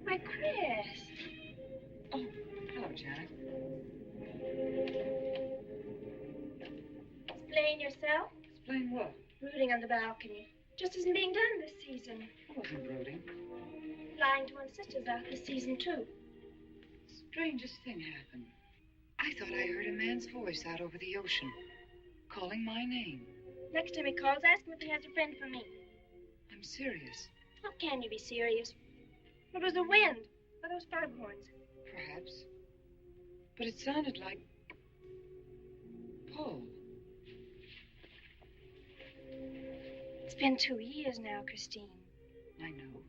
Why, Chris. Oh, hello, Janet. Explain yourself. Explain what? Brooding on the balcony. Just isn't being done this season. I wasn't brooding. Lying to one's sisters out this season, too. Strangest thing happened. I thought I heard a man's voice out over the ocean, calling my name. Next time he calls, ask him if he has a friend for me. I'm serious. How can you be serious? It was the wind, or those foghorns. Perhaps. But it sounded like Paul. It's been 2 years now, Christine. I know.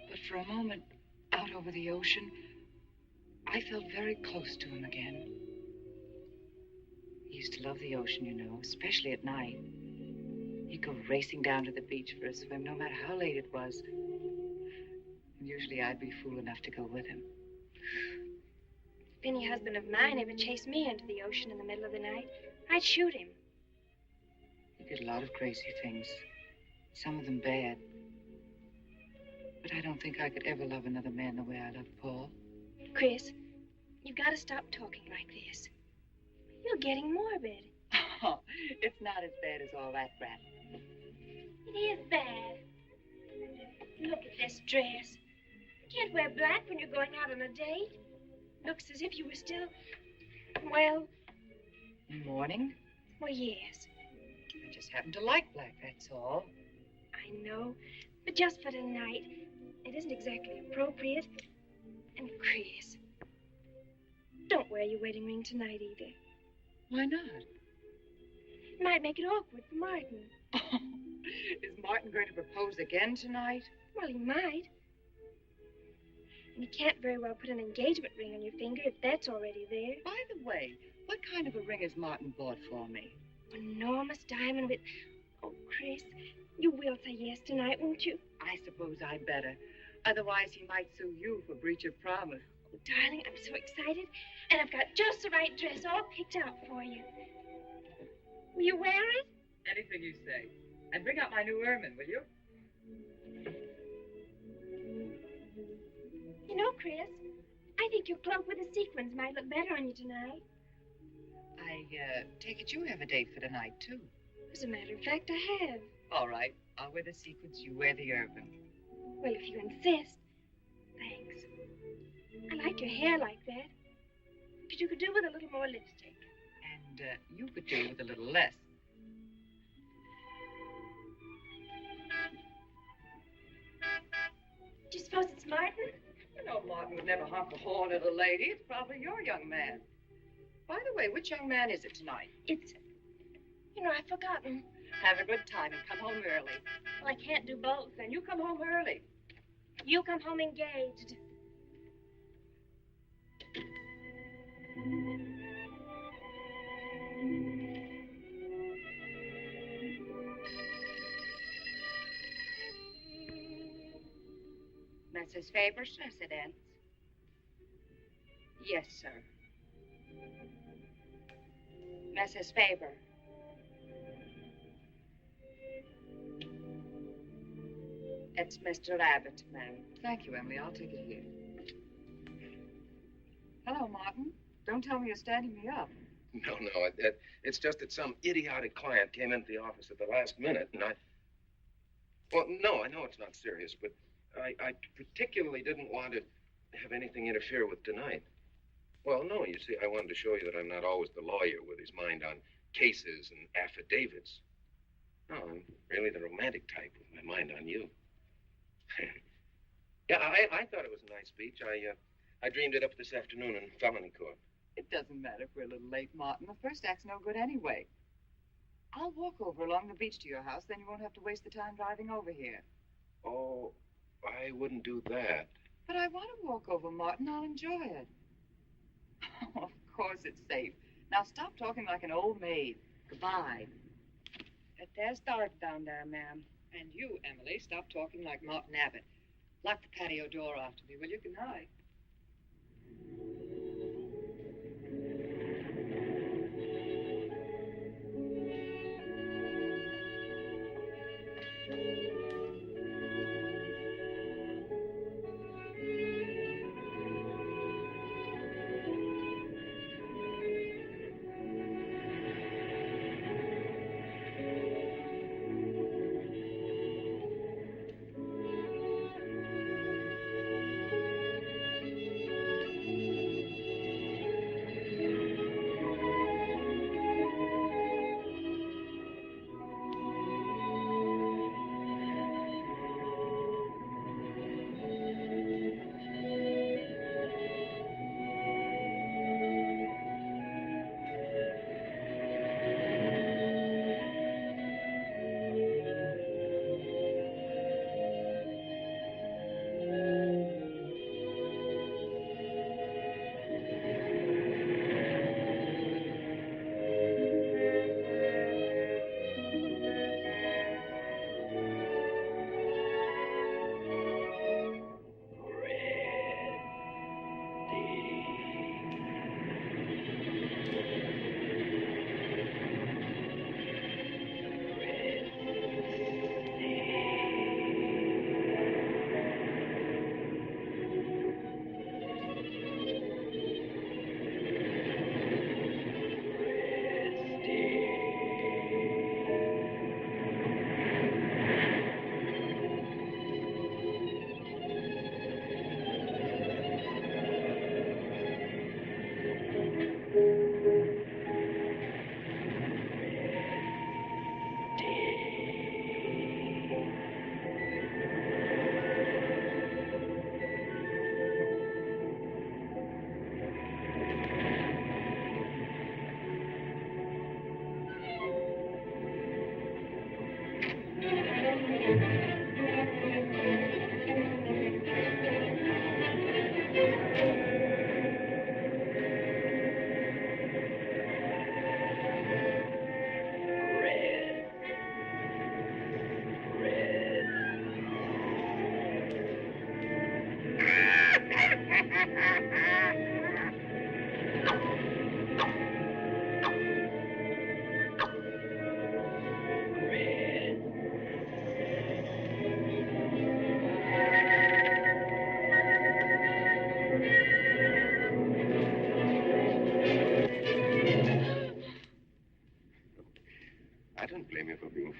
But for a moment, out over the ocean, I felt very close to him again. He used to love the ocean, you know, especially at night. He'd go racing down to the beach for a swim, no matter how late it was. And usually I'd be fool enough to go with him. If any husband of mine ever chased me into the ocean in the middle of the night, I'd shoot him. He did a lot of crazy things, some of them bad. But I don't think I could ever love another man the way I loved Paul. Chris, you've got to stop talking like this. You're getting morbid. Oh, it's not as bad as all that, Brat. It is bad. Look at this dress. You can't wear black when you're going out on a date. Looks as if you were still, well... In mourning? Well, yes. I just happen to like black, that's all. I know, but just for tonight, it isn't exactly appropriate. And Chris, don't wear your wedding ring tonight either. Why not? It might make it awkward for Martin. Oh, is Martin going to propose again tonight? Well, he might. And you can't very well put an engagement ring on your finger if that's already there. By the way, what kind of a ring has Martin bought for me? An enormous diamond with... Oh, Chris, you will say yes tonight, won't you? I suppose I'd better. Otherwise, he might sue you for breach of promise. Oh, darling, I'm so excited. And I've got just the right dress all picked out for you. Will you wear it? Anything you say. And bring out my new ermine, will you? You know, Chris, I think your cloak with the sequins might look better on you tonight. I take it you have a date for tonight, too. As a matter of fact, I have. All right. I'll wear the sequins, you wear the ermine. Well, if you insist. Thanks. I like your hair like that. But you could do with a little more lipstick. And you could do with a little less. Do you suppose it's Martin? You know, Martin would never honk a horn at a lady. It's probably your young man. By the way, which young man is it tonight? It's... You know, I've forgotten. Have a good time and come home early. Well, I can't do both. Then you come home early. You come home engaged. Mrs. Faber's residence. Yes, sir. Mrs. Faber. It's Mr. Abbott, ma'am. Thank you, Emily. I'll take it here. Hello, Martin. Don't tell me you're standing me up. No, it's just that some idiotic client came into the office at the last minute, and well, no, I know it's not serious, but I particularly didn't want to have anything interfere with tonight. Well, no, you see, I wanted to show you that I'm not always the lawyer with his mind on cases and affidavits. No, I'm really the romantic type with my mind on you. Yeah, I thought it was a nice speech. I dreamed it up this afternoon in felony court. It doesn't matter if we're a little late, Martin. The first act's no good anyway. I'll walk over along the beach to your house, then you won't have to waste the time driving over here. Oh, I wouldn't do that. But I want to walk over, Martin. I'll enjoy it. Oh, of course it's safe. Now stop talking like an old maid. Goodbye. There's dark down there, ma'am. And you, Emily, stop talking like Martin Abbott. Lock the patio door after me, will you? Good night.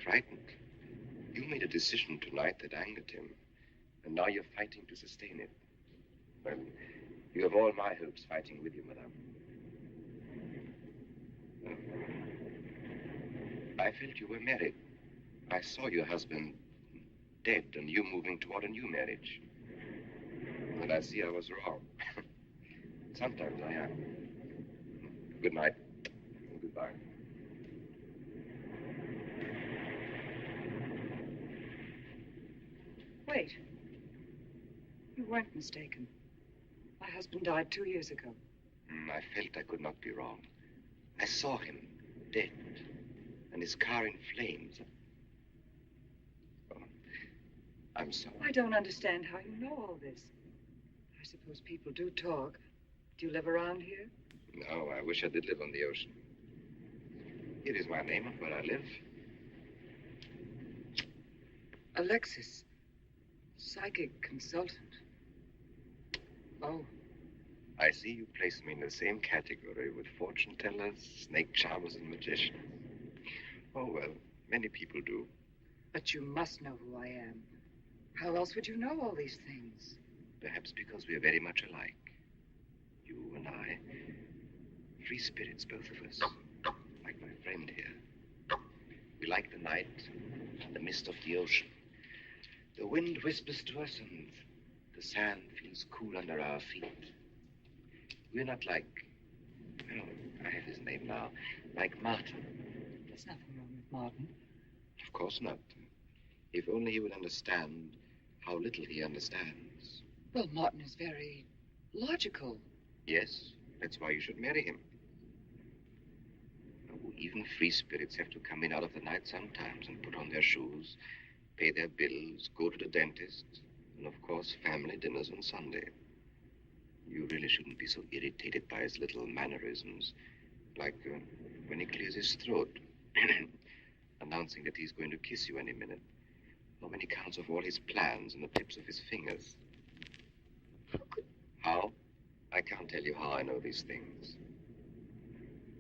Frightened. You made a decision tonight that angered him, and now you're fighting to sustain it. Well, you have all my hopes fighting with you, madame. I felt you were married. I saw your husband dead and you moving toward a new marriage. And I see I was wrong. Sometimes I am. Good night. Goodbye. Wait. You weren't mistaken. My husband died 2 years ago. I felt I could not be wrong. I saw him, dead, and his car in flames. Oh, I'm sorry. I don't understand how you know all this. I suppose people do talk. Do you live around here? No, I wish I did live on the ocean. Here is my name and where I live. Alexis. Psychic consultant. Oh. I see you place me in the same category with fortune tellers, snake charmers, and magicians. Oh, well, many people do. But you must know who I am. How else would you know all these things? Perhaps because we are very much alike. You and I. Free spirits, both of us. Like my friend here. We like the night and the mist of the ocean. The wind whispers to us and the sand feels cool under our feet. We're not like, oh, I have his name now, like Martin. There's nothing wrong with Martin. Of course not. If only he would understand how little he understands. Well, Martin is very logical. Yes, that's why you should marry him. Oh, even free spirits have to come in out of the night sometimes and put on their shoes, pay their bills, go to the dentist, and of course, family dinners on Sunday. You really shouldn't be so irritated by his little mannerisms, like when he clears his throat, announcing that he's going to kiss you any minute, or when he counts off all his plans on the tips of his fingers. How? I can't tell you how I know these things.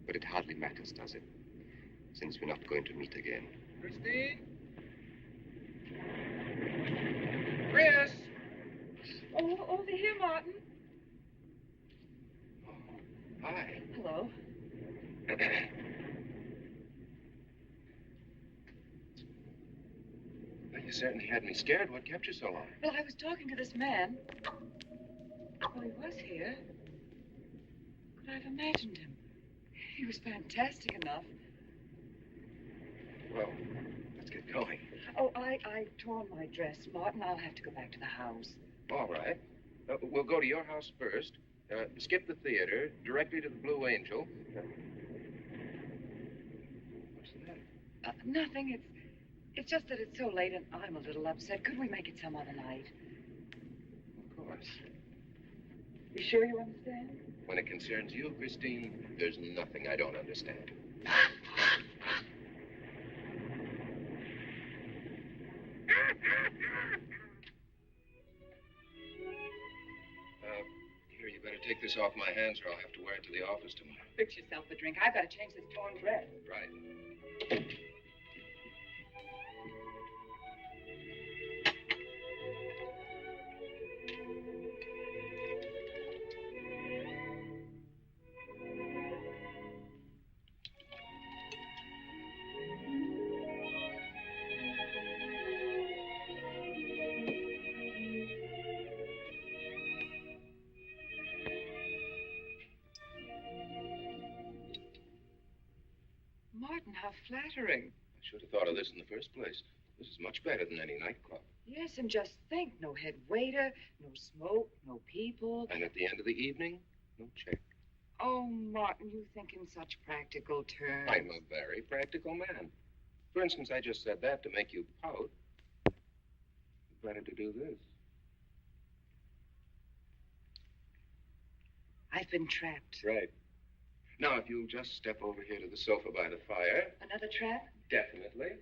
But it hardly matters, does it? Since we're not going to meet again. Christine? Chris! Oh, over here, Martin. Oh, hi. Hello. Well, you certainly had me scared. What kept you so long? Well, I was talking to this man. Well, he was here. Could I have imagined him? He was fantastic enough. Well, let's get going. Oh, I torn my dress, Martin. I'll have to go back to the house. All right. We'll go to your house first. Skip the theater, directly to the Blue Angel. What's the matter? Nothing. It's just that it's so late and I'm a little upset. Could we make it some other night? Of course. You sure you understand? When it concerns you, Christine, there's nothing I don't understand. Here, you better take this off my hands or I'll have to wear it to the office tomorrow. Fix yourself a drink. I've got to change this torn dress. Right. Martin, how flattering. I should have thought of this in the first place. This is much better than any nightclub. Yes, and just think, no head waiter, no smoke, no people. And at the end of the evening, no check. Oh, Martin, you think in such practical terms. I'm a very practical man. For instance, I just said that to make you pout. Better to do this. I've been trapped. Right. Now, if you'll just step over here to the sofa by the fire. Another trap? Definitely.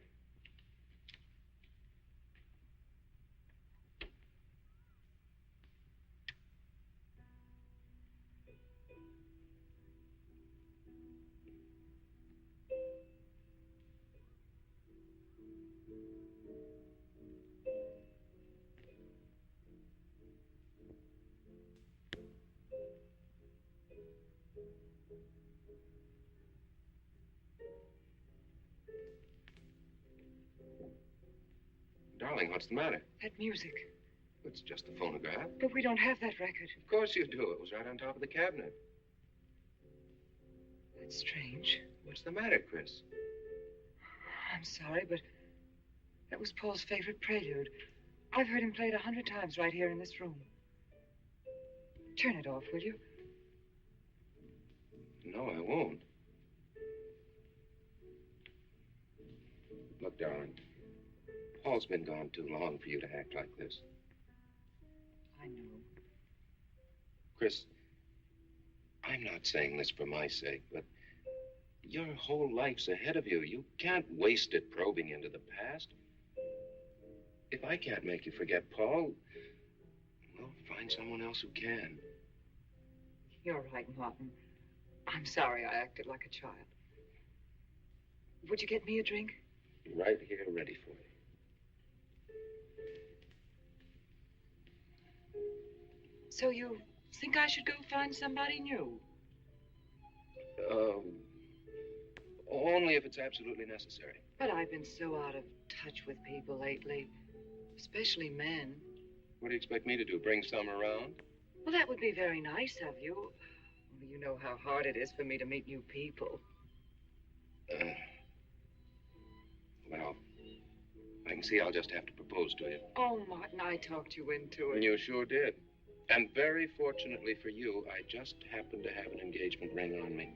Darling, what's the matter? That music. It's just a phonograph. But we don't have that record. Of course you do. It was right on top of the cabinet. That's strange. What's the matter, Chris? I'm sorry, but that was Paul's favorite prelude. I've heard him play it 100 times right here in this room. Turn it off, will you? No, I won't. Look, darling, Paul's been gone too long for you to act like this. I know. Chris, I'm not saying this for my sake, but your whole life's ahead of you. You can't waste it probing into the past. If I can't make you forget Paul, well, find someone else who can. You're right, Martin. I'm sorry I acted like a child. Would you get me a drink? Right here, ready for you. So you think I should go find somebody new? Only if it's absolutely necessary. But I've been so out of touch with people lately, especially men. What do you expect me to do, bring some around? Well, that would be very nice of you. Only you know how hard it is for me to meet new people. Well, I can see I'll just have to propose to you. Oh, Martin, I talked you into it. You sure did. And very fortunately for you, I just happened to have an engagement ring on me.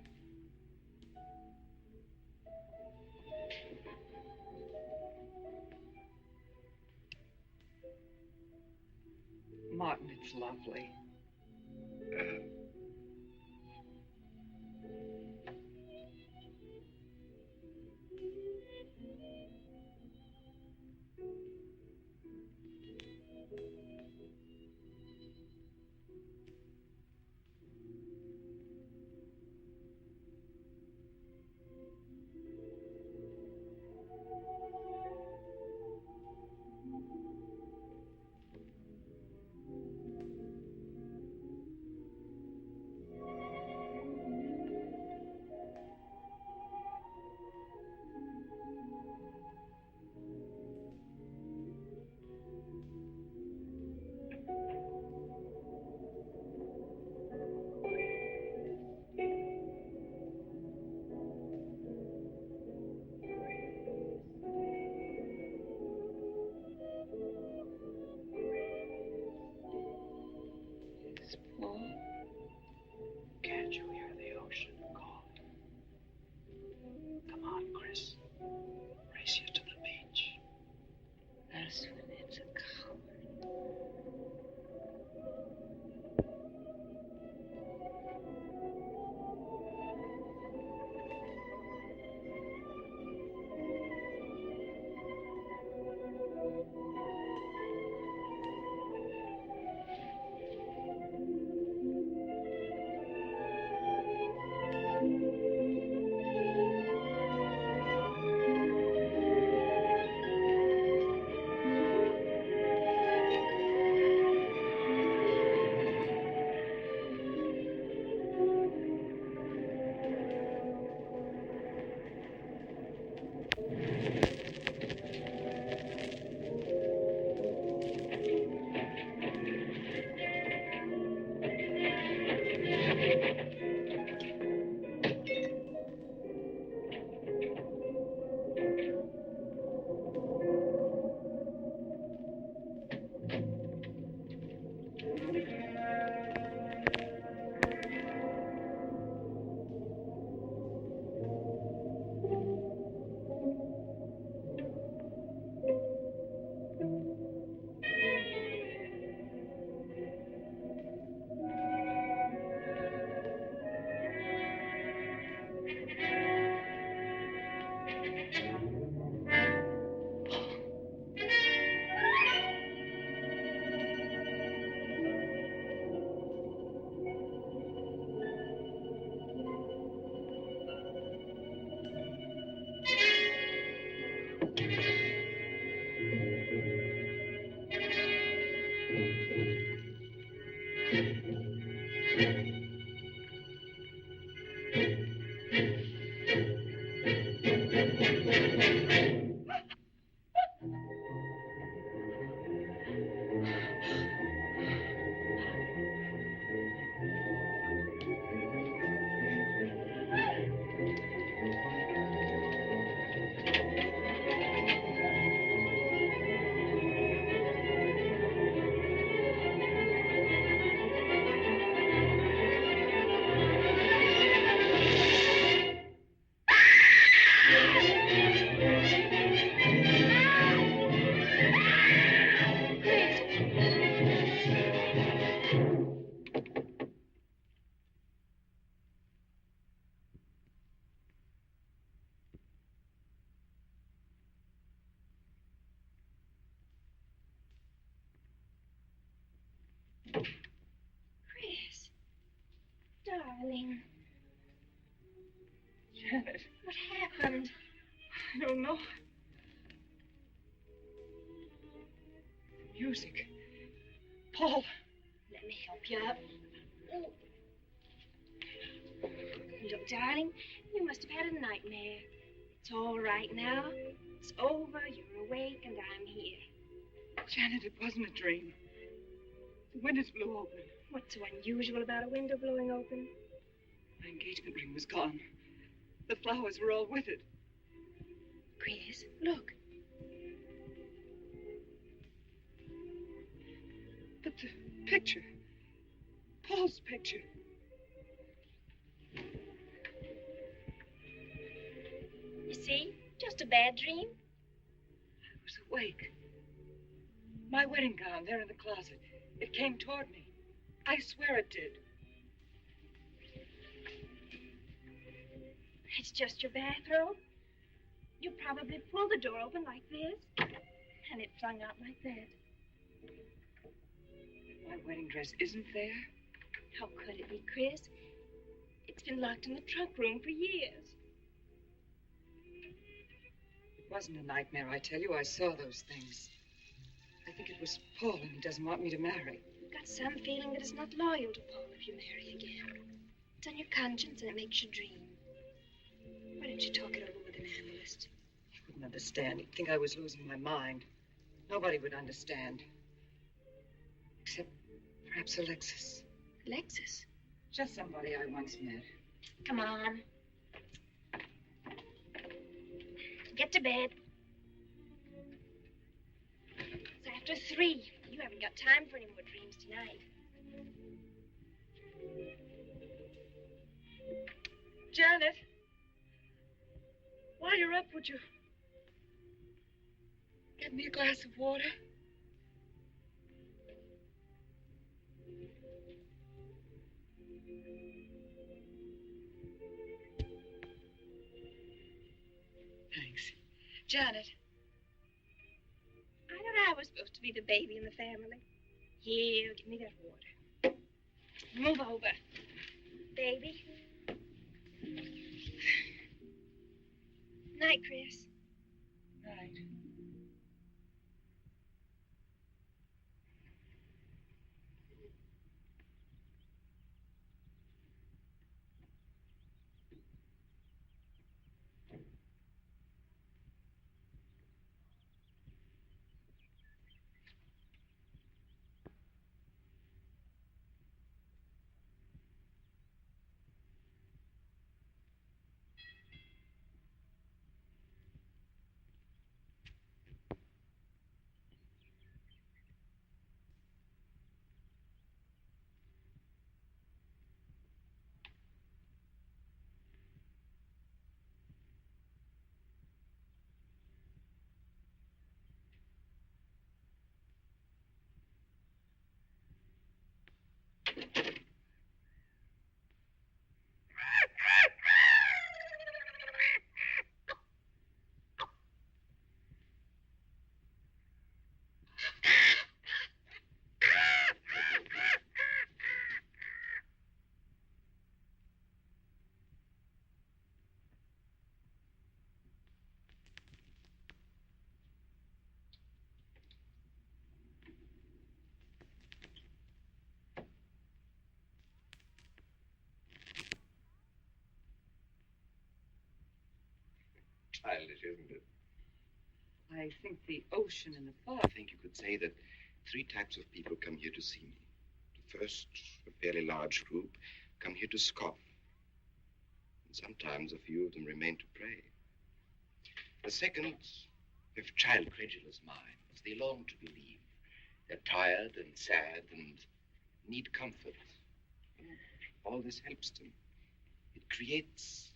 Martin, it's lovely. Can't you hear the ocean calling? Come on, Chris. Race you to the beach. That's when it's a coward. Chris. Darling. Janet, What happened? I don't know. Music. Paul. Let me help you up. Look, darling, you must have had a nightmare. It's all right now. It's over. You're awake, and I'm here. Janet, it wasn't a dream. The windows blew open. What's so unusual about a window blowing open? My engagement ring was gone. The flowers were all with it. Chris, look. But the picture. Paul's picture. You see? Just a bad dream. I was awake. My wedding gown there in the closet. It came toward me. I swear it did. It's just your bathrobe. You probably pulled the door open like this, and it flung out like that. My wedding dress isn't there. How could it be, Chris? It's been locked in the trunk room for years. It wasn't a nightmare, I tell you. I saw those things. I think it was Paul, and he doesn't want me to marry. You've got some feeling that it's not loyal to Paul if you marry again. It's on your conscience, and it makes you dream. Why don't you talk it over with an analyst? He wouldn't understand. He'd think I was losing my mind. Nobody would understand. Except perhaps Alexis. Alexis? Just somebody I once met. Come on. Get to bed. It's after 3. You haven't got time for any more dreams tonight. Janet, while you're up, would you get me a glass of water? Thanks. Janet. I thought I was supposed to be the baby in the family. Here, give me that water. Move over. Baby. Night, Chris. Night. Childish, isn't it? I think the ocean and the fog. I think you could say that 3 types of people come here to see me. The first, a fairly large group, come here to scoff. And sometimes a few of them remain to pray. The second have child credulous minds. They long to believe. They're tired and sad and need comfort. All this helps them. It creates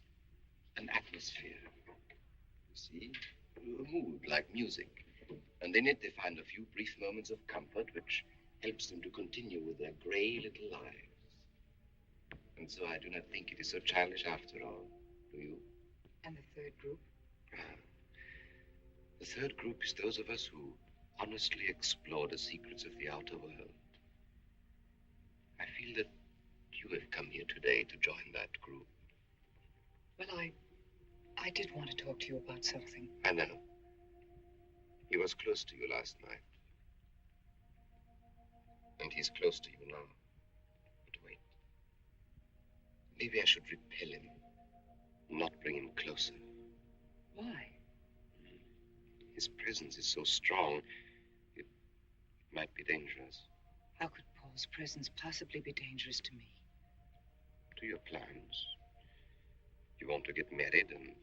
an atmosphere. You see? A mood like music. And in it they find a few brief moments of comfort which helps them to continue with their gray little lives. And so I do not think it is so childish after all. Do you? And the third group? The third group is those of us who honestly explore the secrets of the outer world. I feel that you have come here today to join that group. Well, I did want to talk to you about something. I know. He was close to you last night. And he's close to you now. But wait. Maybe I should repel him, not bring him closer. Why? His presence is so strong, it might be dangerous. How could Paul's presence possibly be dangerous to me? To your plans. You want to get married and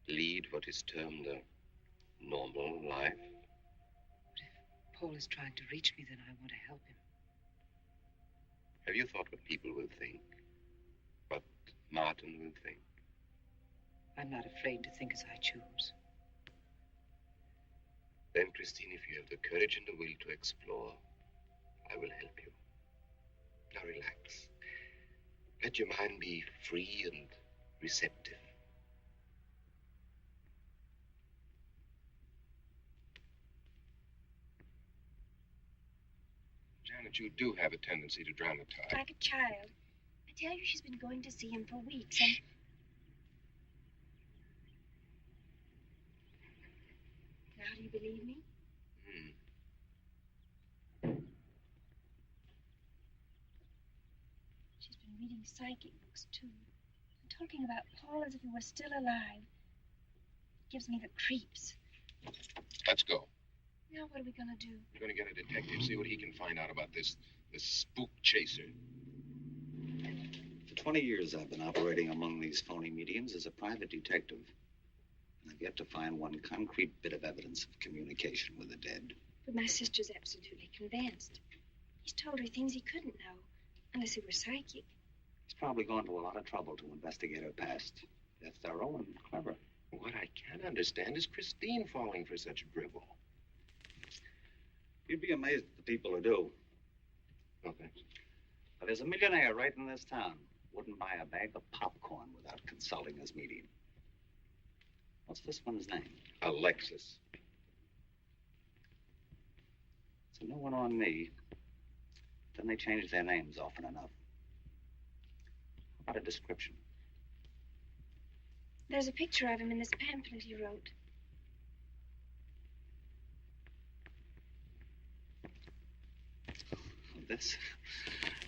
lead what is termed a normal life. But if Paul is trying to reach me, then I want to help him. Have you thought what people will think? What Martin will think? I'm not afraid to think as I choose. Then, Christine, if you have the courage and the will to explore, I will help you. Now relax. Let your mind be free and receptive. Janet, you do have a tendency to dramatize. Like a child. I tell you, she's been going to see him for weeks, and... Now, do you believe me? She's been reading psychic books, too. And talking about Paul as if he were still alive. It gives me the creeps. Let's go. Now, what are we going to do? We're going to get a detective, see what he can find out about this spook chaser. For 20 years, I've been operating among these phony mediums as a private detective. And I've yet to find one concrete bit of evidence of communication with the dead. But my sister's absolutely convinced. He's told her things he couldn't know, unless he were psychic. He's probably gone to a lot of trouble to investigate her past. They're thorough and clever. What I can't understand is Christine falling for such drivel. You'd be amazed at the people who do. Oh, thanks. But there's a millionaire right in this town. Wouldn't buy a bag of popcorn without consulting his medium. What's this one's name? Alexis. It's a new one on me. Then they change their names often enough. How about a description? There's a picture of him in this pamphlet he wrote. This?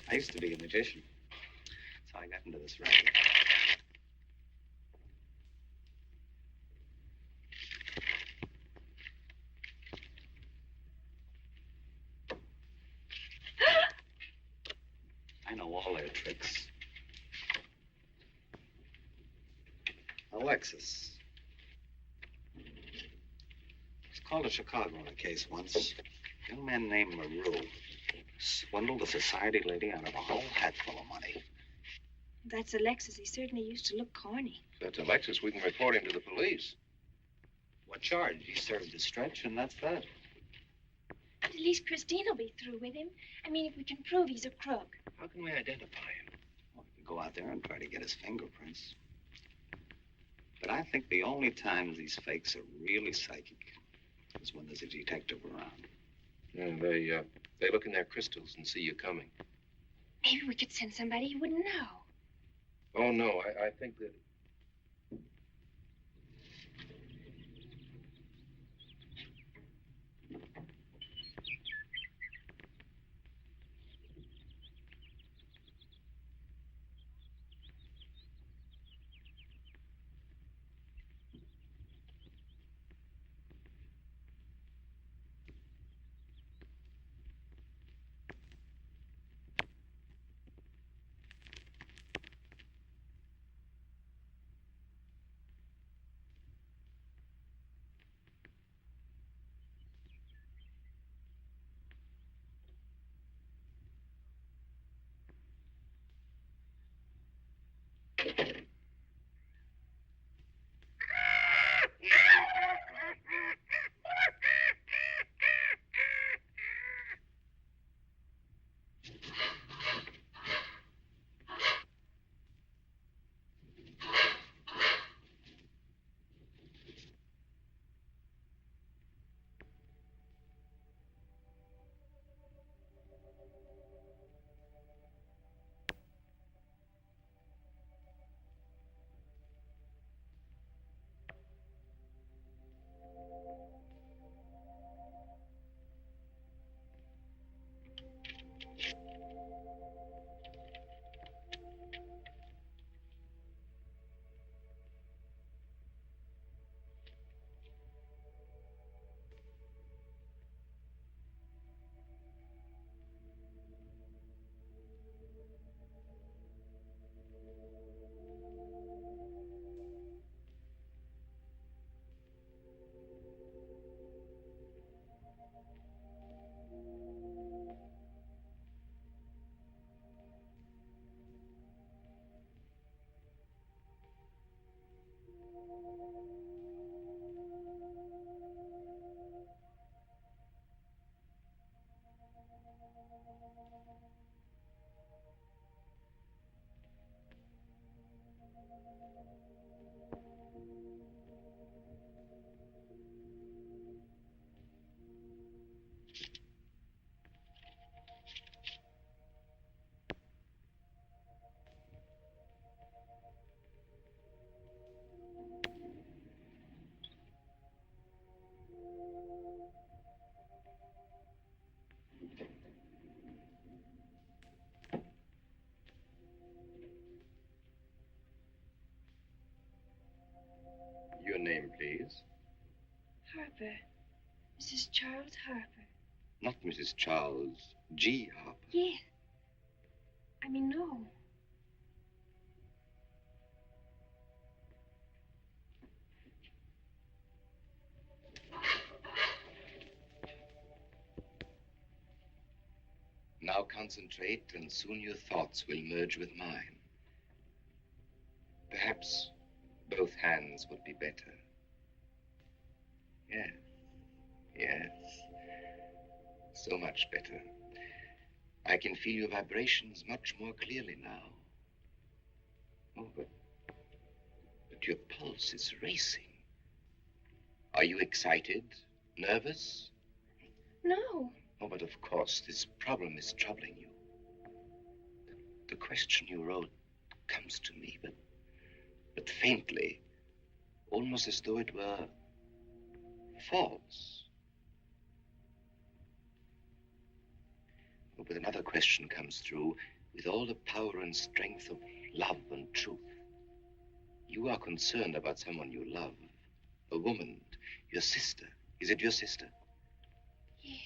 I used to be a magician. That's how I got into this racket. I know all their tricks. Alexis. I was called to Chicago on a case once. A young man named LaRue swindled a society lady out of a whole hatful of money. That's Alexis. He certainly used to look corny. That's Alexis. We can report him to the police. What charge? He served his stretch, and that's that. But at least Christine will be through with him. I mean, if we can prove he's a crook. How can we identify him? Well, we could go out there and try to get his fingerprints. But I think the only times these fakes are really psychic is when there's a detective around. Yeah, they look in their crystals and see you coming. Maybe we could send somebody he wouldn't know. Oh, no, I think that... Yes? Harper. Mrs. Charles Harper. Not Mrs. Charles G. Harper. Yes. I mean, no. Now concentrate, and soon your thoughts will merge with mine. Perhaps both hands would be better. Yes, yes. So much better. I can feel your vibrations much more clearly now. Oh, but your pulse is racing. Are you excited? Nervous? No. Oh, but of course, this problem is troubling you. The question you wrote comes to me, but faintly, almost as though it were false. Oh, but another question comes through with all the power and strength of love and truth. You are concerned about someone you love, a woman, your sister. Is it your sister? Yes.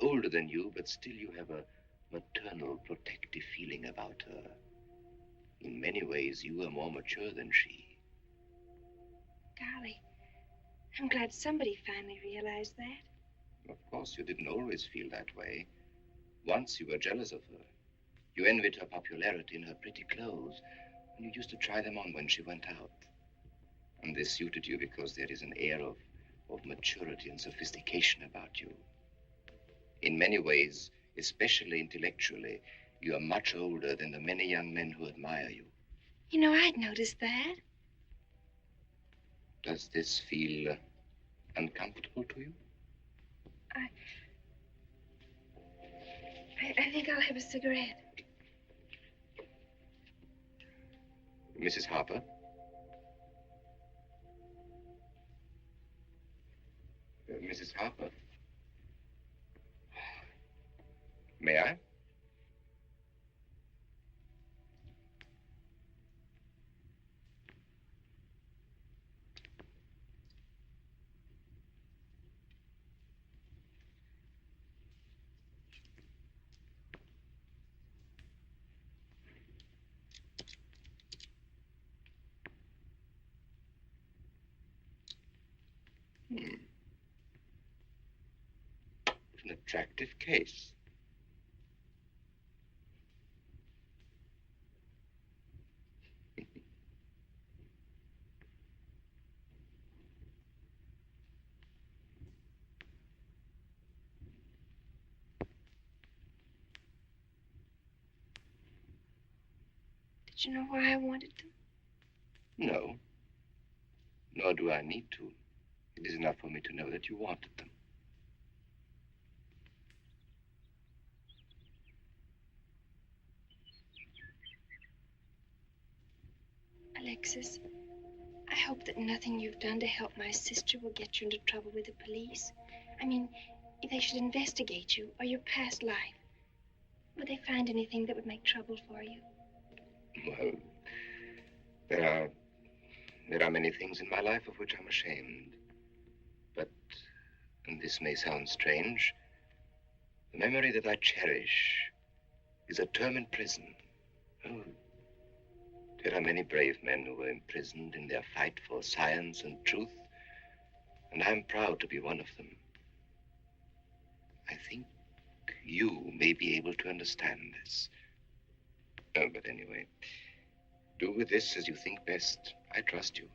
Older than you, but still you have a maternal, protective feeling about her. In many ways, you are more mature than she. Golly, I'm glad somebody finally realized that. Of course, you didn't always feel that way. Once you were jealous of her. You envied her popularity and her pretty clothes, and you used to try them on when she went out. And they suited you because there is an air of maturity and sophistication about you. In many ways, especially intellectually, you are much older than the many young men who admire you. You know, I'd noticed that. Does this feel uncomfortable to you? I think I'll have a cigarette. Mrs. Harper? Mrs. Harper? May I? An attractive case. Did you know why I wanted them? No. Nor do I need to. It is enough for me to know that you wanted them. Alexis, I hope that nothing you've done to help my sister will get you into trouble with the police. I mean, if they should investigate you or your past life, would they find anything that would make trouble for you? Well, there are many things in my life of which I'm ashamed. But, and this may sound strange, the memory that I cherish is a term in prison. Oh, there are many brave men who were imprisoned in their fight for science and truth, and I'm proud to be one of them. I think you may be able to understand this. Oh, but anyway, do with this as you think best. I trust you.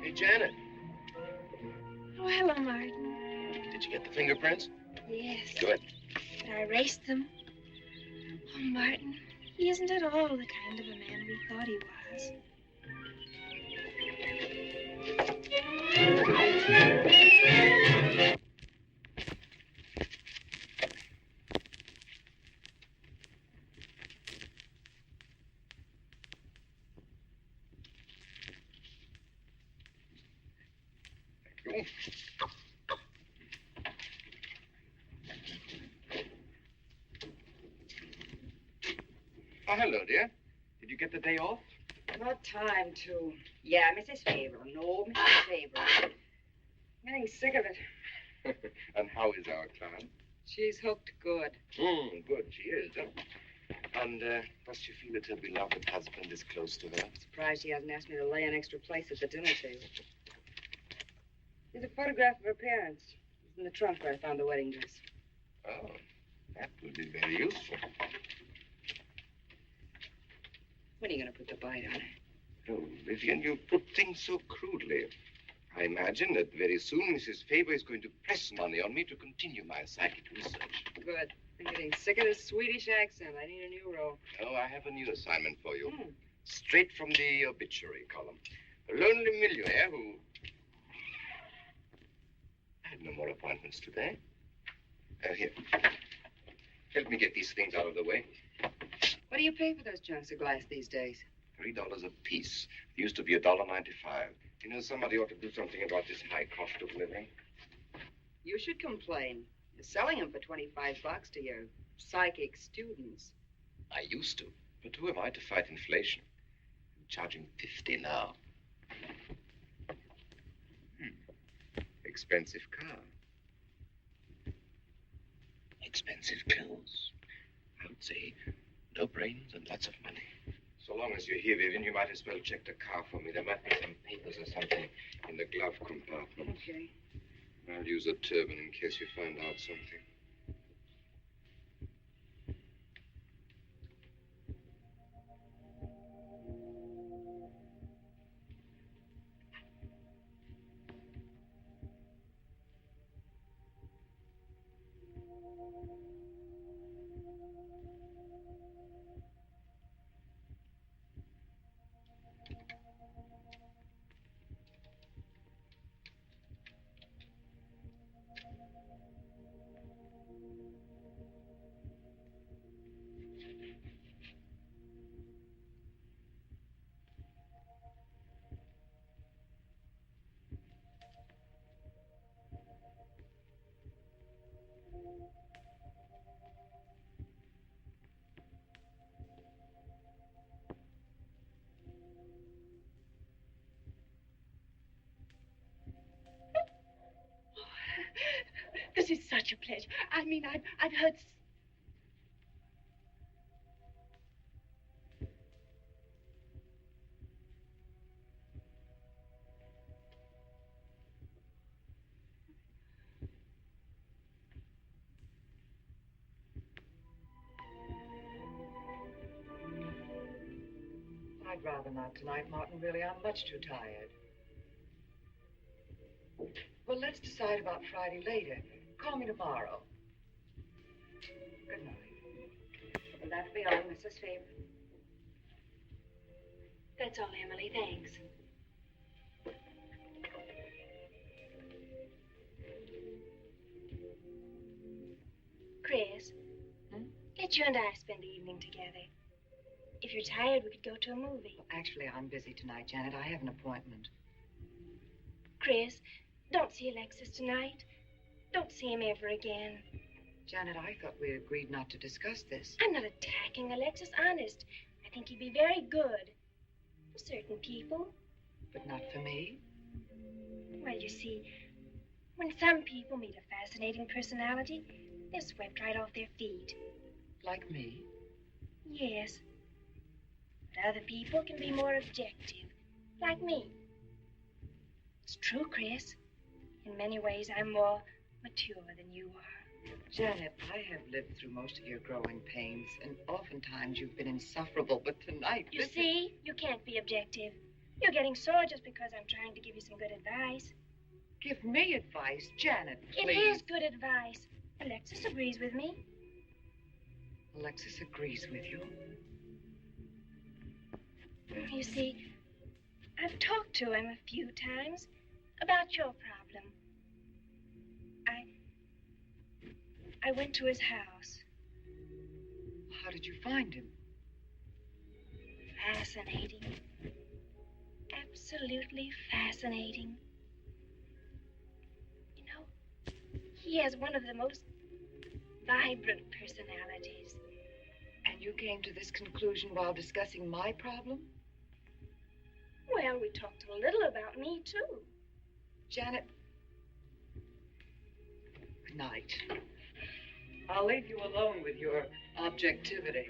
Hey, Janet, Oh, hello, Martin. did you get the fingerprints? Yes. Good. But I erased them. Oh, Martin, he isn't at all the kind of a man we thought he was. Thank you. Oh, hello, dear. Did you get the day off? About time, too. Yeah, Mrs. Faber. No, Mrs. Faber. I'm getting sick of it. And how is our client? She's hooked good. Good, she is. And does she feel that her beloved husband is close to her? Surprised she hasn't asked me to lay an extra place at the dinner table. There's a photograph of her parents. It's in the trunk where I found the wedding dress. Oh, that will be very useful. When are you going to put the bite on her? Oh, Vivian, you put things so crudely. I imagine that very soon Mrs. Faber is going to press money on me to continue my psychic research. Good. I'm getting sick of this Swedish accent. I need a new role. Oh, I have a new assignment for you. Straight from the obituary column. A lonely millionaire who... I had no more appointments today. Here. Help me get these things out of the way. What do you pay for those chunks of glass these days? $3 a piece. It used to be $1.95. You know, somebody ought to do something about this high cost of living. You should complain. You're selling them for $25 to your psychic students. I used to. But who am I to fight inflation? I'm charging $50 now. Expensive car. Expensive clothes. I would say no brains and lots of money. So long as you're here, Vivian, you might as well check the car for me. There might be some papers or something in the glove compartment. Okay. I'll use a turban in case you find out something. This is such a pleasure. I mean, I've heard... I'd rather not tonight, Martin. Really, I'm much too tired. Well, let's decide about Friday later. Call me tomorrow. Good night. Will that be all, Mrs. Faber? That's all, Emily. Thanks. Chris, let you and I spend the evening together. If you're tired, we could go to a movie. Well, actually, I'm busy tonight, Janet. I have an appointment. Chris, don't see Alexis tonight. Don't see him ever again. Janet, I thought we agreed not to discuss this. I'm not attacking Alexis, honest. I think he'd be very good for certain people. But not for me? Well, you see, when some people meet a fascinating personality, they're swept right off their feet. Like me? Yes. But other people can be more objective, like me. It's true, Chris. In many ways, I'm more mature than you are. Janet, I have lived through most of your growing pains, and oftentimes you've been insufferable, but tonight... You see, you can't be objective. You're getting sore just because I'm trying to give you some good advice. Give me advice, Janet, It please. is good advice. Alexis agrees with me. Alexis agrees with you. You see, I've talked to him a few times about your problem. I went to his house. How did you find him? Fascinating. Absolutely fascinating. You know, he has one of the most vibrant personalities. And you came to this conclusion while discussing my problem? Well, we talked a little about me, too. Janet, good night. I'll leave you alone with your objectivity.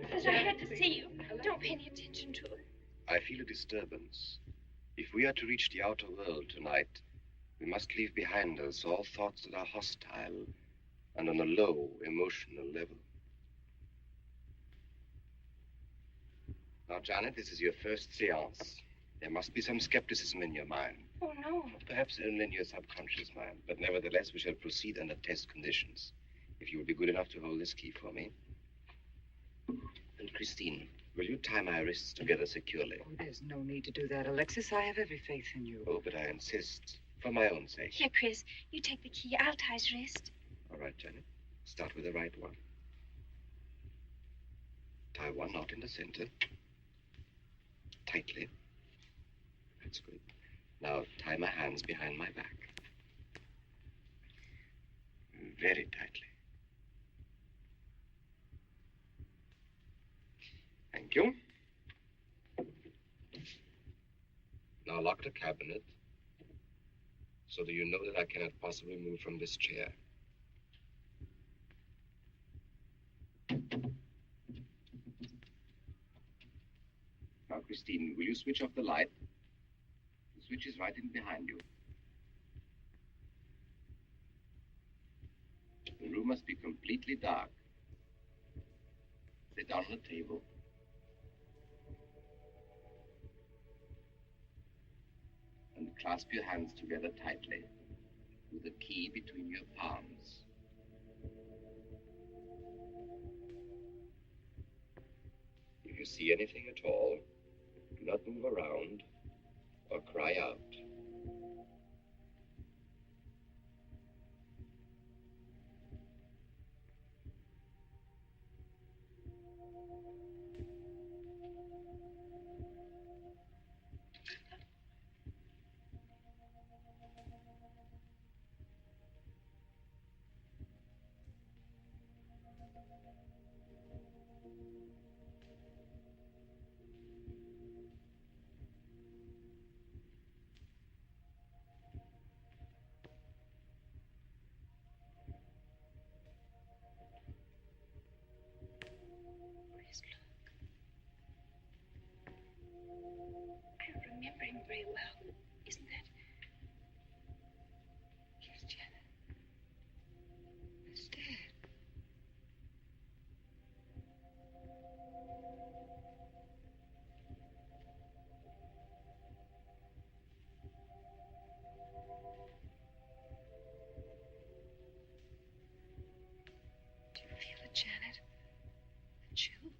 Alexis, I had to see you. Don't pay any attention to it. I feel a disturbance. If we are to reach the outer world tonight, we must leave behind us all thoughts that are hostile and on a low emotional level. Now, Janet, this is your first seance. There must be some skepticism in your mind. Oh, no. Perhaps only in your subconscious mind, but nevertheless, we shall proceed under test conditions. If you will be good enough to hold this key for me. And Christine, will you tie my wrists together securely? Oh, there's no need to do that, Alexis. I have every faith in you. Oh, but I insist, for my own sake. Here, Chris, you take the key. I'll tie his wrist. All right, Janet. Start with the right one. Tie one knot in the center. Tightly. That's good. Now tie my hands behind my back. Very tightly. Thank you. Now lock the cabinet so that you know that I cannot possibly move from this chair. Now, Christine, will you switch off the light? The switch is right in behind you. The room must be completely dark. Sit down on the table. And clasp your hands together tightly with the key between your palms. If you see anything at all, do not move around or cry out. Chris, look. I remember him very well. Isn't that? Yes, Janet. It's dead. Do you feel it, Janet? The chill?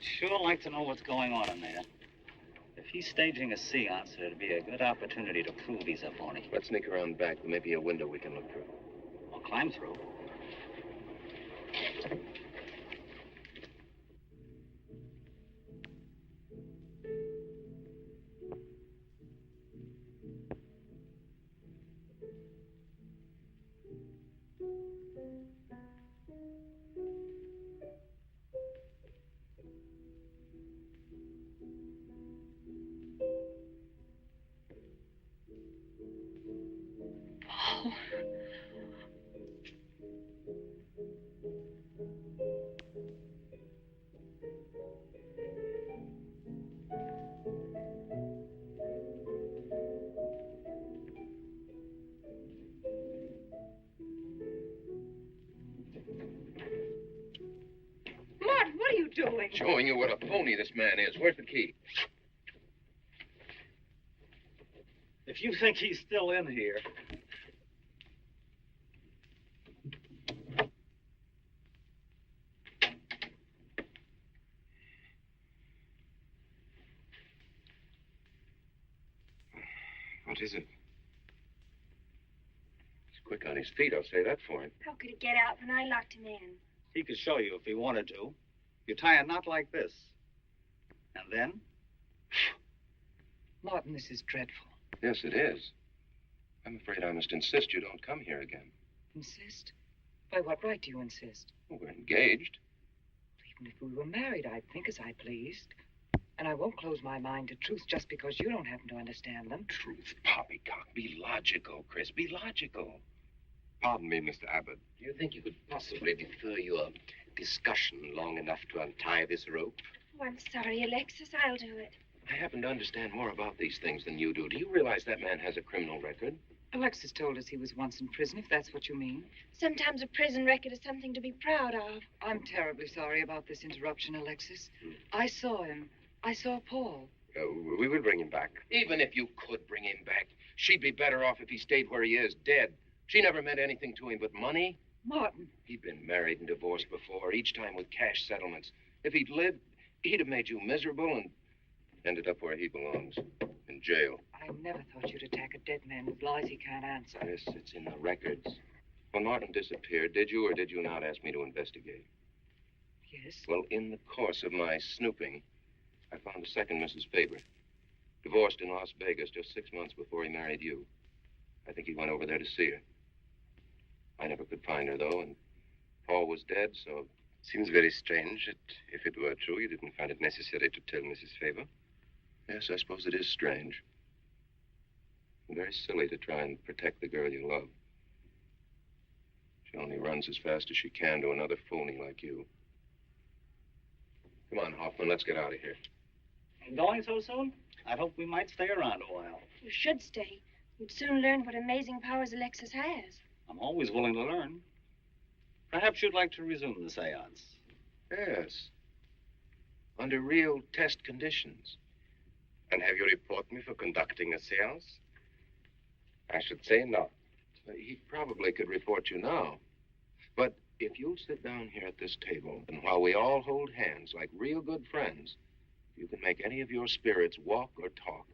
I'd sure like to know what's going on in there. If he's staging a seance, it'd be a good opportunity to prove he's a phony. Let's sneak around back. There may be a window we can look through. Or climb through. Martin, what are you doing? Showing you what a phony this man is. Where's the key? If you think he's still in here. What is it? He's quick on his feet, I'll say that for him. How could he get out when I locked him in? He could show you if he wanted to. You tie a knot like this. And then? Martin, this is dreadful. Yes, it is. I'm afraid I must insist you don't come here again. Insist? By what right do you insist? Well, we're engaged. Even if we were married, I'd think as I pleased. And I won't close my mind to truth just because you don't happen to understand them. Truth, poppycock. Be logical, Chris. Be logical. Pardon me, Mr. Abbott. Do you think you could possibly defer your discussion long enough to untie this rope? Oh, I'm sorry, Alexis. I'll do it. I happen to understand more about these things than you do. Do you realize that man has a criminal record? Alexis told us he was once in prison, if that's what you mean. Sometimes a prison record is something to be proud of. I'm terribly sorry about this interruption, Alexis. I saw him. I saw Paul. We will bring him back. Even if you could bring him back, she'd be better off if he stayed where he is, dead. She never meant anything to him but money. Martin. He'd been married and divorced before, each time with cash settlements. If he'd lived, he'd have made you miserable and ended up where he belongs, in jail. I never thought you'd attack a dead man with lies he can't answer. Yes, it's in the records. When Martin disappeared, did you or did you not ask me to investigate? Yes. Well, in the course of my snooping, I found a second Mrs. Faber, divorced in Las Vegas just 6 months before he married you. I think he went over there to see her. I never could find her, though, and Paul was dead, so... Seems very strange that if it were true, you didn't find it necessary to tell Mrs. Faber. Yes, I suppose it is strange. Very silly to try and protect the girl you love. She only runs as fast as she can to another phony like you. Come on, Hoffman, let's get out of here. Going so soon? I hope we might stay around a while. You should stay. You'd soon learn what amazing powers Alexis has. I'm always willing to learn. Perhaps you'd like to resume the seance. Yes. Under real test conditions. And have you report me for conducting a seance? I should say not. He probably could report you now. But if you'll sit down here at this table, and while we all hold hands like real good friends, if you can make any of your spirits walk or talk,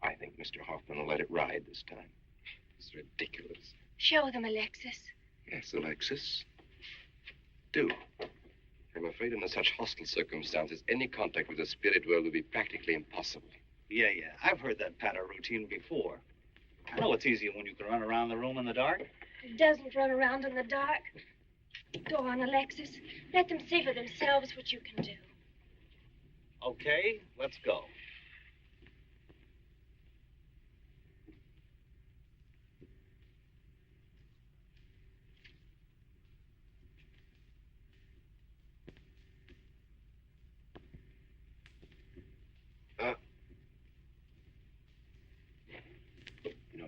I think Mr. Hoffman will let it ride this time. It's ridiculous. Show them, Alexis. Yes, Alexis. Do. I'm afraid under such hostile circumstances, any contact with the spirit world will be practically impossible. Yeah. I've heard that patter routine before. I know it's easier when you can run around the room in the dark. It doesn't run around in the dark. Go on, Alexis. Let them see for themselves what you can do. Okay, let's go.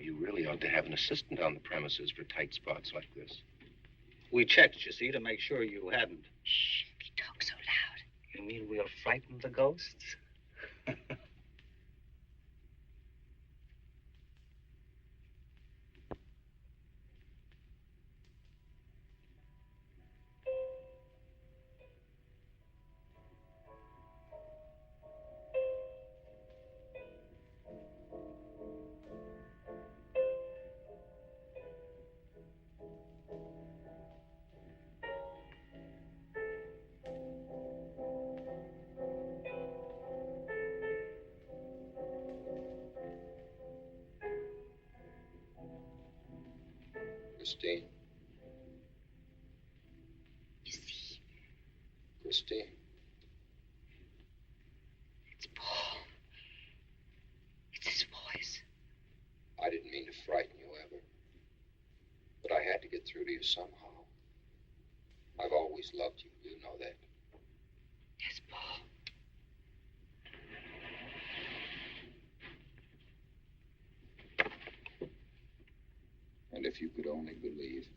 You really ought to have an assistant on the premises for tight spots like this. We checked, you see, to make sure you hadn't. Shh, they talk so loud. You mean we'll frighten the ghosts? Christine. You see, Christine. it's Paul. It's his voice. I didn't mean to frighten you ever. But I had to get through to you somehow. I've always loved you. You know that. Yes, Paul. And if you could only believe,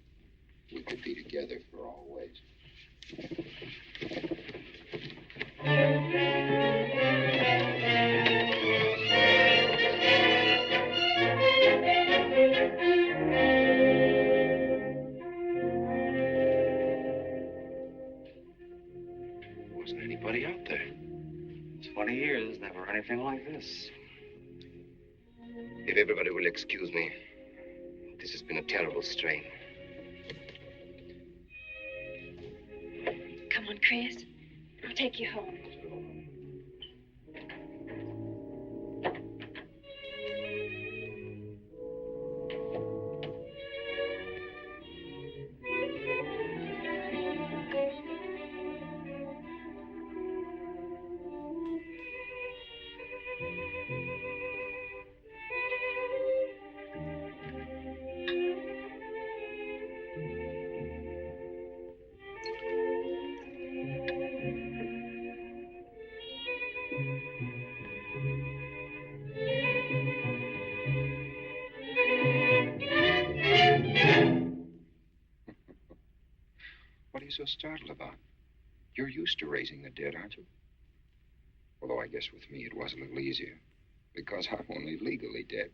we could be together for always. Wasn't anybody out there. 20 years, never anything like this. If everybody will excuse me, this has been a terrible strain. Come on, Chris. I'll take you home. What are you so startled about? You're used to raising the dead, aren't you? Although I guess with me it was a little easier, because I'm only legally dead.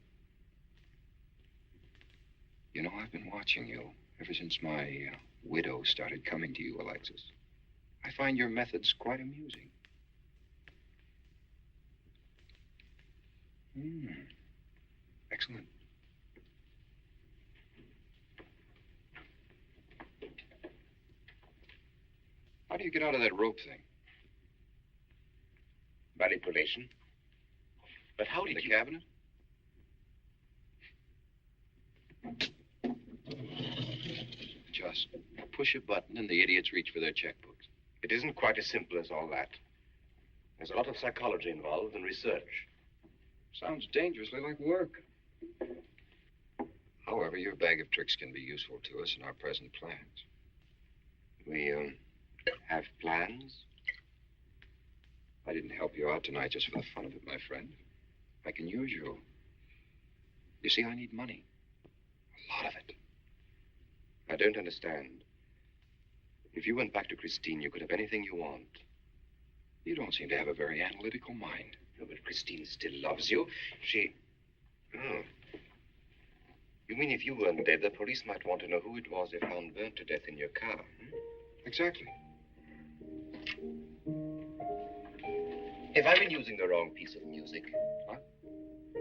You know, I've been watching you ever since my widow started coming to you, Alexis. I find your methods quite amusing. Excellent. How do you get out of that rope thing? Manipulation. But how did The you... cabinet? Just push a button and the idiots reach for their checkbooks. It isn't quite as simple as all that. There's a lot of psychology involved and research. Sounds dangerously like work. However, your bag of tricks can be useful to us in our present plans. We, have plans? I didn't help you out tonight just for the fun of it, my friend. I can use you. You see, I need money. A lot of it. I don't understand. If you went back to Christine, you could have anything you want. You don't seem to have a very analytical mind. No, but Christine still loves you. She... Oh. You mean if you weren't dead, the police might want to know who it was they found burnt to death in your car? Exactly. Have I been using the wrong piece of music? What?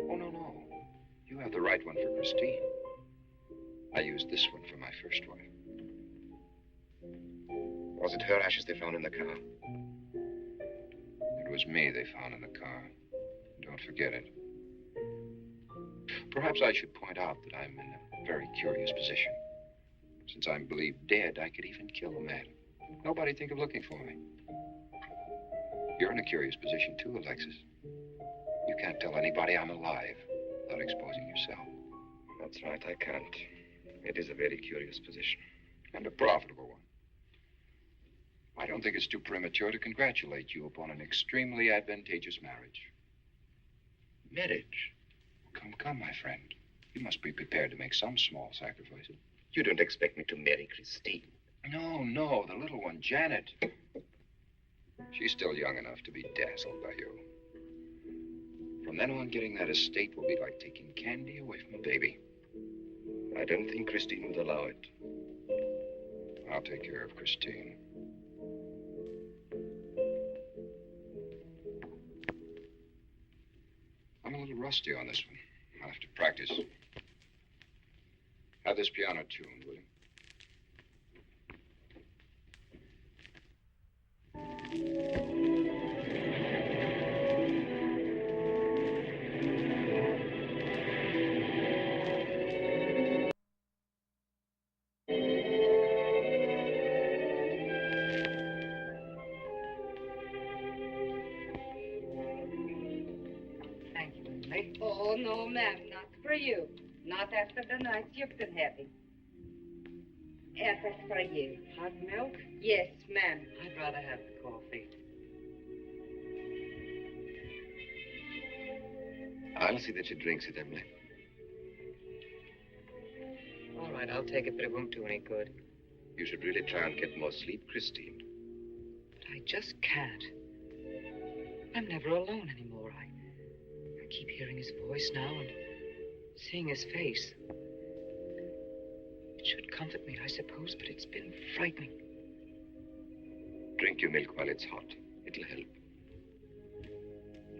Oh, no. You have the right one for Christine. I used this one for my first wife. Was it her ashes they found in the car? It was me they found in the car. Don't forget it. Perhaps I should point out that I'm in a very curious position. Since I'm believed dead, I could even kill a man. Nobody'd think of looking for me. You're in a curious position, too, Alexis. You can't tell anybody I'm alive without exposing yourself. That's right, I can't. It is a very curious position. And a profitable one. I don't think it's too premature to congratulate you upon an extremely advantageous marriage. Marriage? Come, my friend. You must be prepared to make some small sacrifices. You don't expect me to marry Christine? No, the little one, Janet. She's still young enough to be dazzled by you. From then on, getting that estate will be like taking candy away from a baby. I don't think Christine would allow it. I'll take care of Christine. I'm a little rusty on this one. I'll have to practice. Have this piano tuned, will you? no, ma'am, not for you. Not after the night you've been having. Yes, that's for you. Hot milk? Yes, ma'am. I'd rather have the coffee. I'll see that she drinks it, Emily. All right, I'll take it, but it won't do any good. You should really try and get more sleep, Christine. But I just can't. I'm never alone anymore. I keep hearing his voice now and seeing his face. It should comfort me, I suppose, but it's been frightening. Drink your milk while it's hot. It'll help.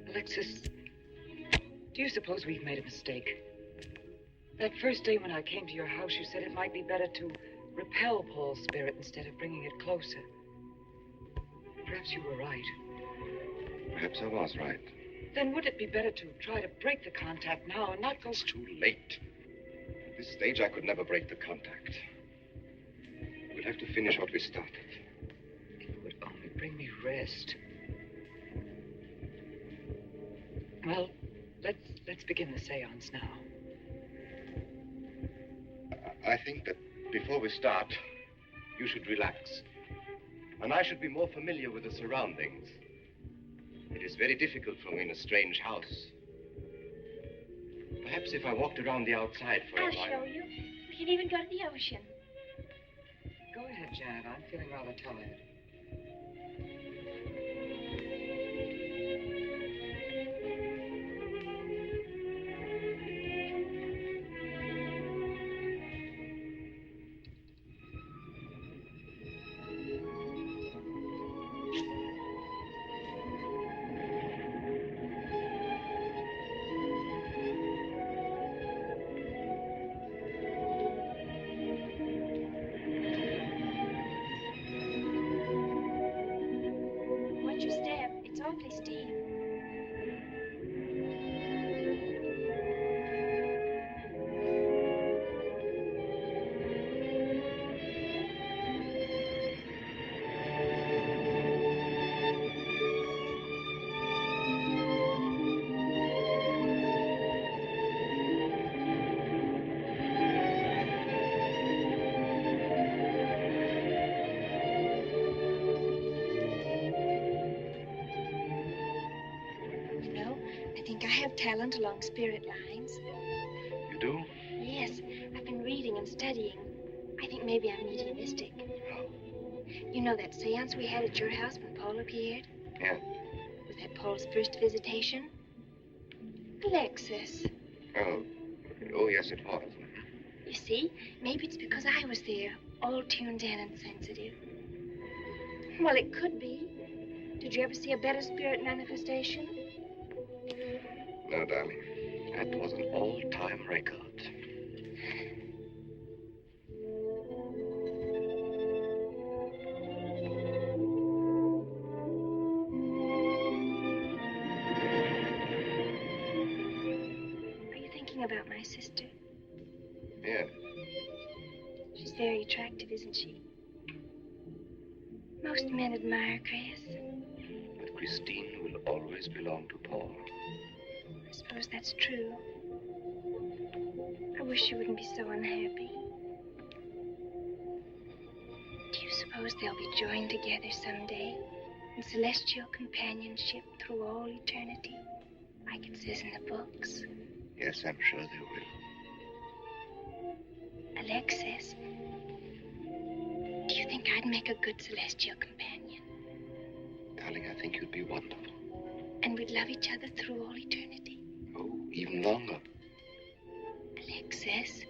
Alexis, do you suppose we've made a mistake? That first day when I came to your house, you said it might be better to repel Paul's spirit instead of bringing it closer. Perhaps you were right. Perhaps I was right. Then would it be better to try to break the contact now and not go... It's too late. At this stage, I could never break the contact. We'll have to finish what we started. It would only bring me rest. Well, let's begin the seance now. I think that before we start, you should relax. And I should be more familiar with the surroundings. It is very difficult for me in a strange house. Perhaps if I walked around the outside for a I'll while. show you. We can even go to the ocean. Go ahead, Janet. I'm feeling rather tired. Watch your step. It's awfully steep. You know, I think I have talent along spirit lines. You do? Yes, I've been reading and studying. I think maybe I'm mediumistic. How? You know that seance we had at your house when Paul appeared? Yeah. Was that Paul's first visitation? Alexis. Oh, yes, it was. You see, maybe it's because I was there, all tuned in and sensitive. Well, it could be. Did you ever see a better spirit manifestation? No, darling. That was an all-time record. Are you thinking about my sister? Yeah. She's very attractive, isn't she? Most men admire Chris. But Christine will always belong to Paul. I suppose that's true. I wish you wouldn't be so unhappy. Do you suppose they'll be joined together someday in celestial companionship through all eternity, like it says in the books? Yes, I'm sure they will. Alexis, do you think I'd make a good celestial companion? Darling, I think you'd be wonderful. And we'd love each other through all eternity? Oh, even longer. Alexis,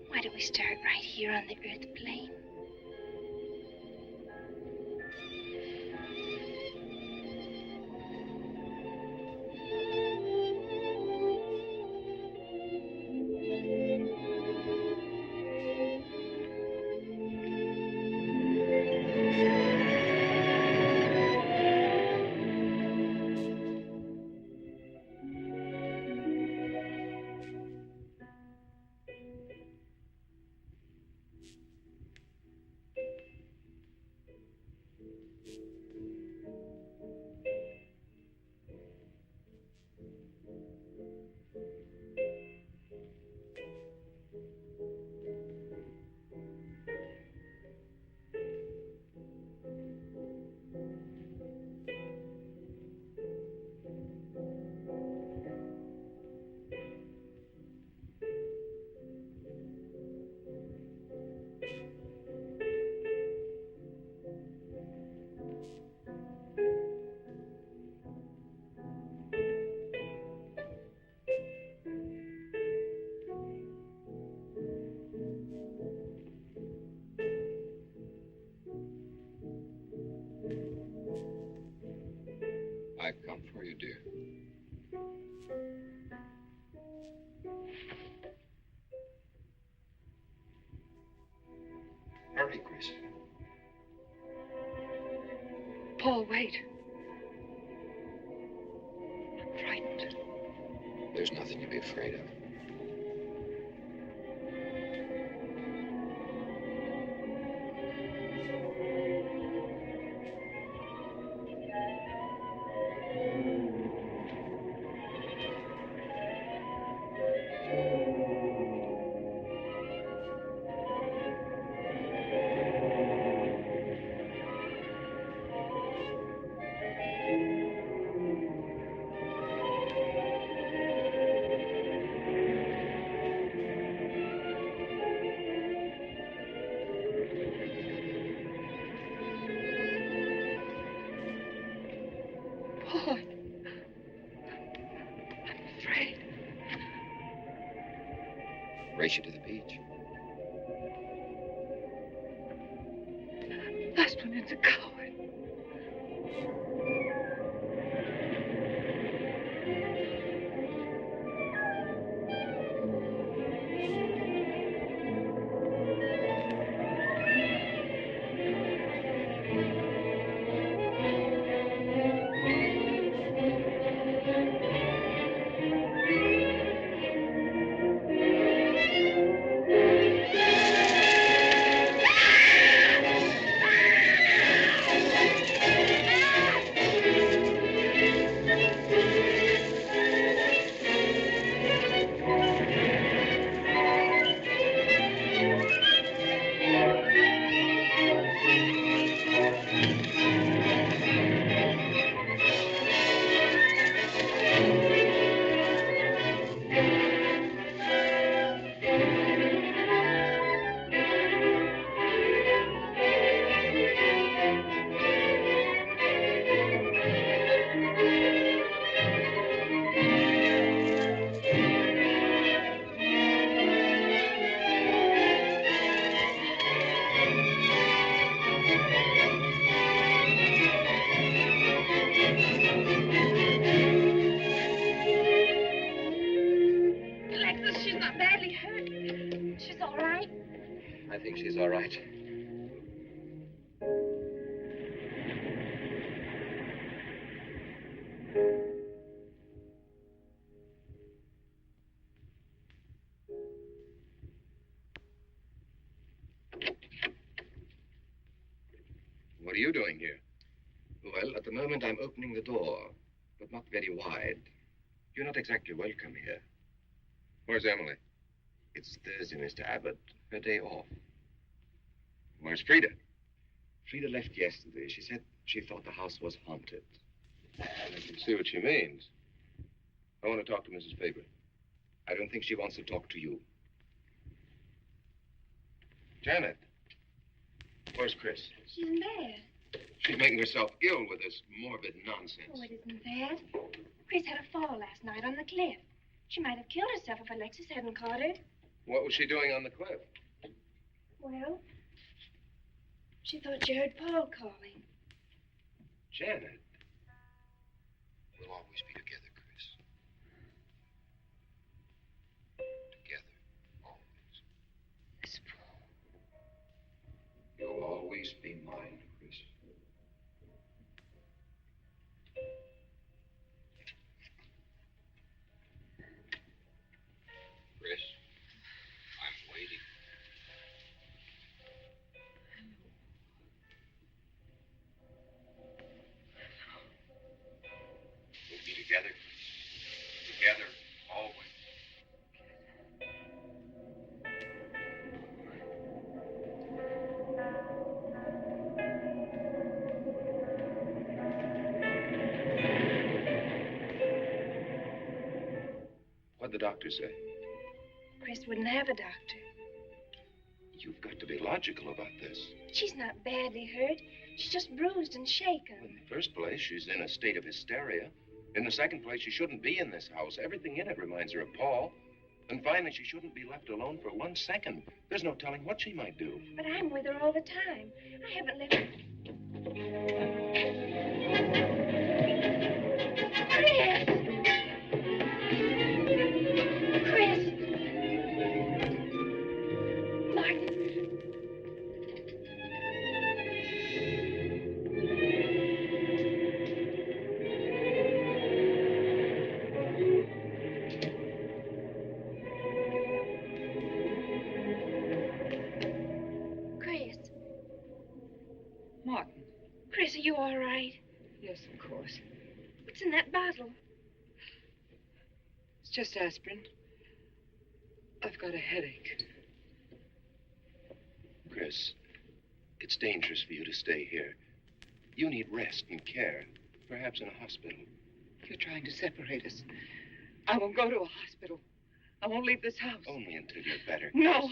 why don't we start right here on the earth plane? dear. Hurry, Chris. Paul, wait. I'm frightened. There's nothing to be afraid of. Paul. I'm afraid. Race you to the beach. Last one is a coward. Alexis, she's not badly hurt. She's all right. I think she's all right. What are you doing here? Well, at the moment I'm opening the door, but not very wide. You're not exactly welcome here. Where's Emily? It's Thursday, Mr. Abbott. Her day off. Where's Frida? Frida left yesterday. She said she thought the house was haunted. I can see what she means. I want to talk to Mrs. Faber. I don't think she wants to talk to you. Janet, where's Chris? She's in bed. She's making herself ill with this morbid nonsense. Oh, it isn't that. Chris had a fall last night on the cliff. She might have killed herself if Alexis hadn't caught her. What was she doing on the cliff? Well, she thought she heard Paul calling. Janet. We'll always be together, Chris. Together. Always. Miss Paul. You'll always be mine, Chris. Chris, I'm waiting. We'll be together. Together, always. What'd the doctor say? Chris wouldn't have a doctor. You've got to be logical about this. She's not badly hurt. She's just bruised and shaken. In the first place, she's in a state of hysteria. In the second place, she shouldn't be in this house. Everything in it reminds her of Paul. And finally, she shouldn't be left alone for 1 second. There's no telling what she might do. But I'm with her all the time. I haven't let her... Chris! Chris, are you all right? Yes, of course. What's in that bottle? It's just aspirin. I've got a headache. Chris, it's dangerous for you to stay here. You need rest and care, perhaps in a hospital. You're trying to separate us. I won't go to a hospital. I won't leave this house. Only until you're better. No.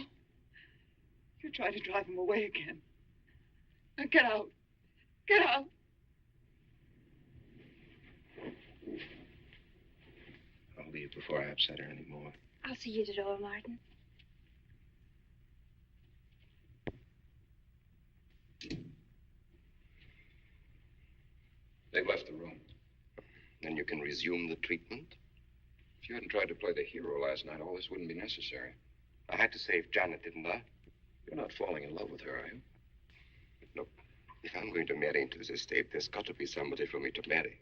You're trying to drive him away again. Now get out. Get out. I'll leave before I upset her anymore. I'll see you at the door, Martin. They've left the room. Then you can resume the treatment? If you hadn't tried to play the hero last night, all this wouldn't be necessary. I had to save Janet, didn't I? You're not falling in love with her, are you? Look, if I'm going to marry into this estate, there's got to be somebody for me to marry.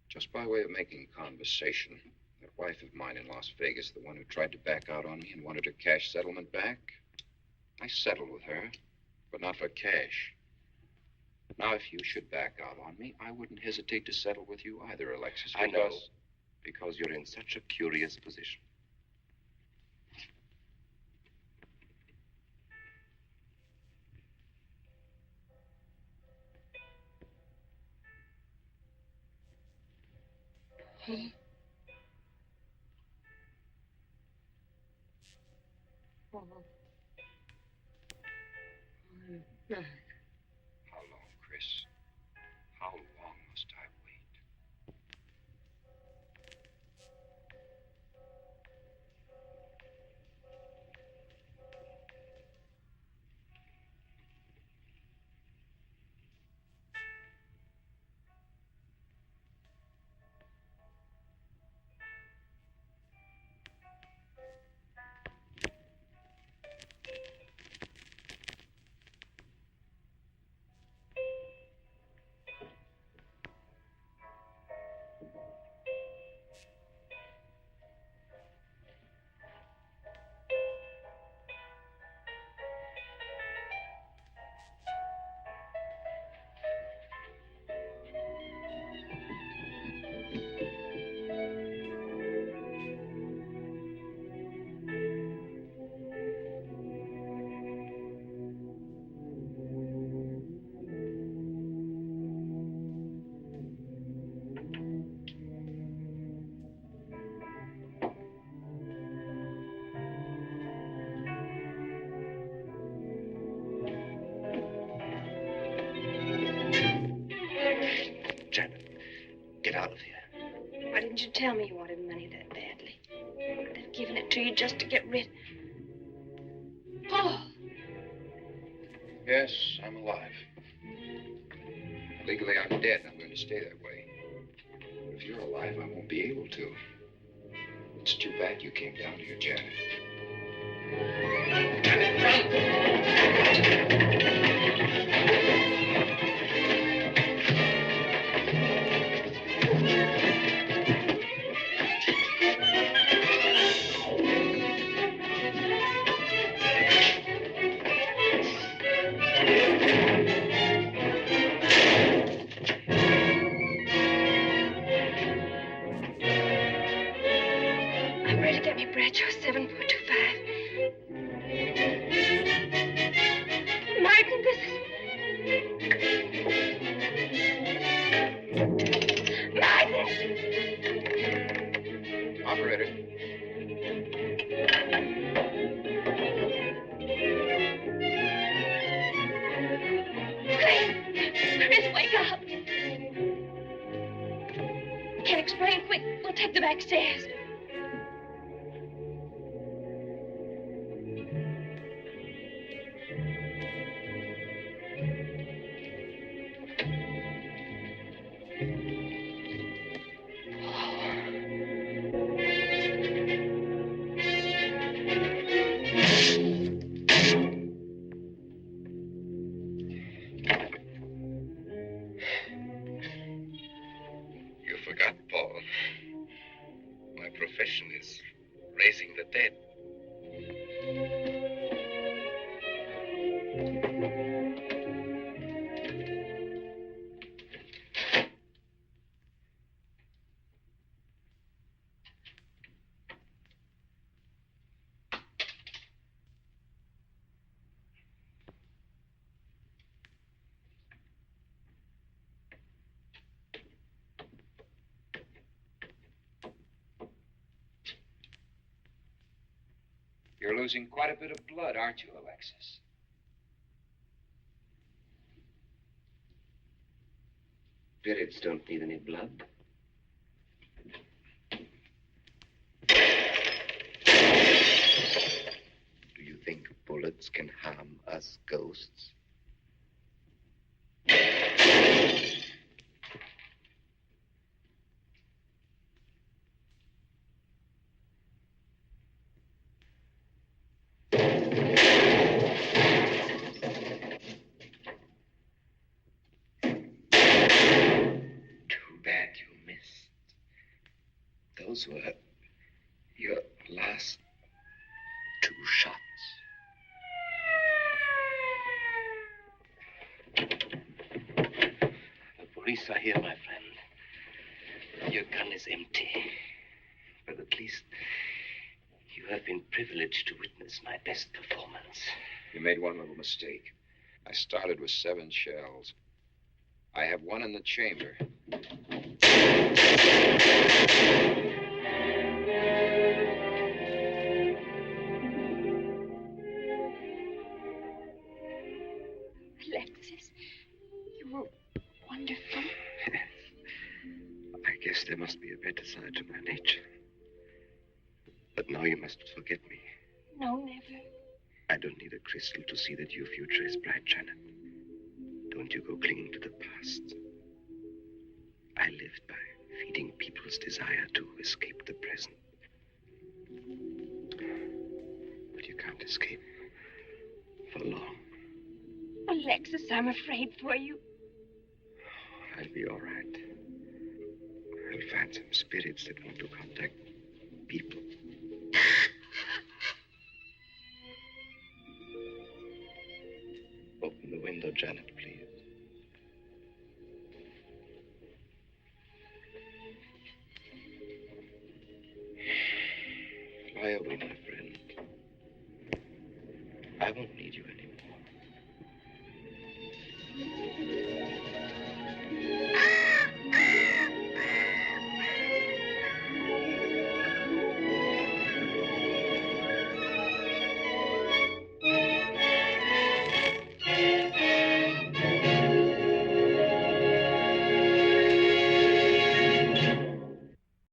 Just by way of making conversation, that wife of mine in Las Vegas, the one who tried to back out on me and wanted her cash settlement back, I settled with her, but not for cash. Now, if you should back out on me, I wouldn't hesitate to settle with you either, Alexis. I know, because you're in such a curious position. Oh. I'm back. How long, Chris? How long must I wait? Get out of here. Why didn't you tell me you wanted money that badly? I could have given it to you just to get rid. Paul! Yes, I'm alive. Legally, I'm dead, and I'm going to stay that way. If you're alive, I won't be able to. It's too bad you came down here, Janet. Janet, run! I'm ready to get me Bradshaw 7425. Martin, this is... Martin! Operator. Chris, wake up! Can't explain. Quick, we'll take the back stairs. You forgot, Paul. My profession is raising the dead. You're losing quite a bit of blood, aren't you, Alexis? Spirits don't need any blood. Do you think bullets can harm us ghosts? Too bad you missed. Those were your last 2 shots. The police are here, my friend. Your gun is empty. But at least you have been privileged to witness my best performance. You made one little mistake. I started with 7 shells. I have 1 in the chamber. Alexis, you were wonderful. I guess there must be a better side to my nature. But now you must forget me. No, never. I don't need a crystal to see that your future is bright, Janet. Don't you go clinging to the past. I lived by feeding people's desire to escape the present. But you can't escape for long. Alexis, I'm afraid for you. I'll be all right. I'll find some spirits that want to contact people. Open the window, Janet, please. Fly away, my friend. I won't need you anymore.